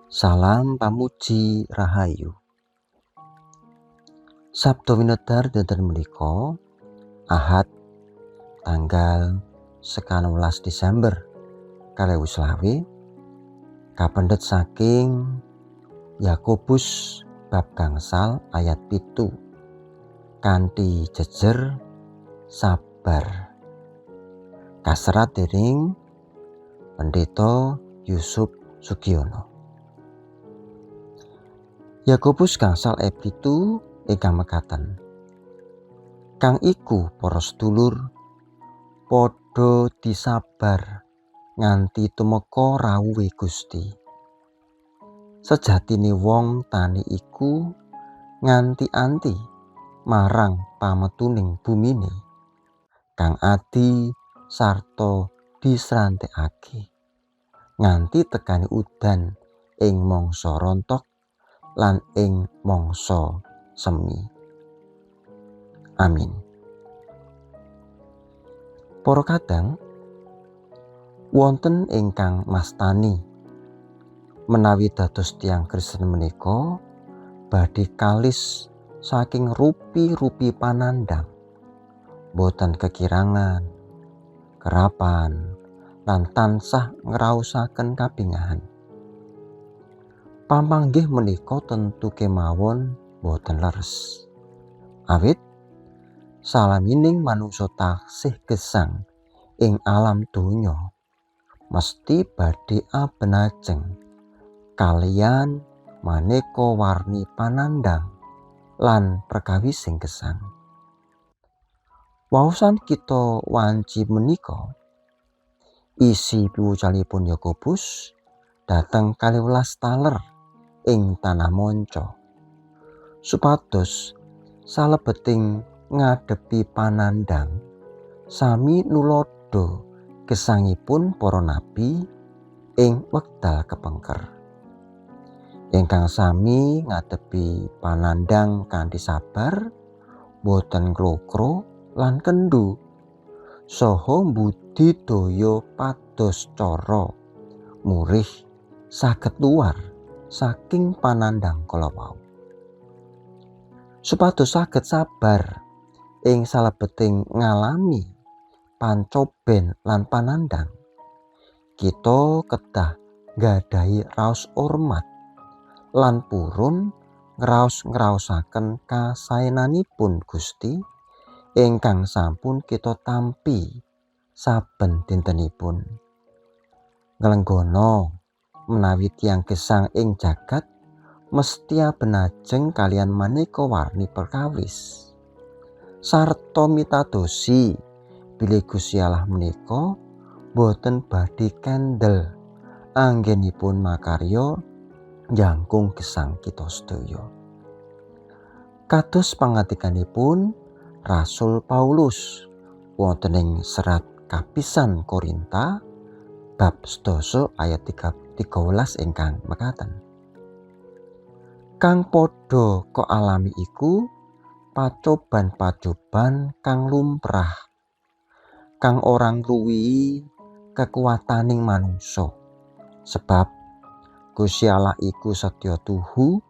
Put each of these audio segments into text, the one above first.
Salam pamuji rahayu. Sabda winedar dinten menika Ahad tanggal 16 Desember 2020 kapendhet saking Yakobus bab gangsal ayat 7 kanthi jejer sabar. Kaserat dening Pendeta Yusuf Sugiono. Yakobus gangsal ayat 7 ingkang mekaten. Kang iku para sedulur padha disabar nganti tumeka rawuhe Gusti. Sejatine wong tani iku nganti anti marang pametuning bumine kang adi sarta disrantekake nganti tekani udan ing mangsa rontok lan ing mangsa semi. Amin. Para kadang wonten ingkang mastani menawi dados tiyang Kristen menika badhe kalis saking rupi-rupi panandang, boten kekirangan, kerapan, lan tansah ngraosaken kabingahan. Pamanggih menika tentu kemawon boten leres. Awit salamining manungsa taksih gesang ing alam donya mesti badhe abenajeng kaliyan maneka warni panandang lan perkawising gesang. Waosan kita wanci menika isi piwucalipun Yakobus dhateng 12 taler ing tanah monco supados salebeting ngadepi panandang sami nulodo gesangipun para nabi ing wekdal kepengker. Ingkang sami ngadepi panandang kanthi sabar, boten klokro lan kendu, saha mbudidaya pados cara murih saged luar saking panandang kala wau. Supados saged sabar ing salebeting ngalami pancoben lan panandang, kita kedah nggadahi raos hormat lan purun ngraos-ngraosaken kasaenanipun Gusti ingkang sampun kita tampi saben dintenipun. Nglenggana menawi tiyang gesang ing jagat mesti benajeng kalian maneka warni perkawis sarta mitadosi bilih Gusti Allah menika boten badhe kendel anggenipun makarya njangkung gesang kita sedaya. Kados pangandikanipun Rasul Paulus wonten ing serat kapisan Korinta bab 11 ayat 13 ingkang mekaten. Kang padha kealami iku pacoban-pacoban kang lumrah kang ora ngluwihi kekuwataning manungsa, sebab Gusti Allah iku setya tuhu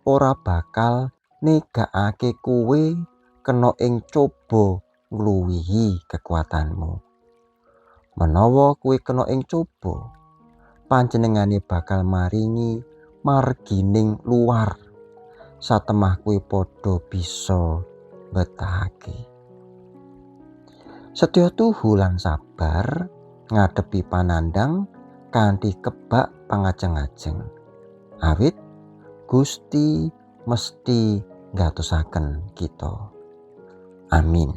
ora bakal negakake kowe kena ing coba ngluwihi kekuatanmu. Menawa kowe kena ing coba, panjenengane bakal maringi margining luar satemah kowe padha bisa betahake. Setya tuhu lan sabar ngadepi panandang kanthi kebak pangajeng-ajeng. Awit Gusti mesti ngatosaken kita. Amin.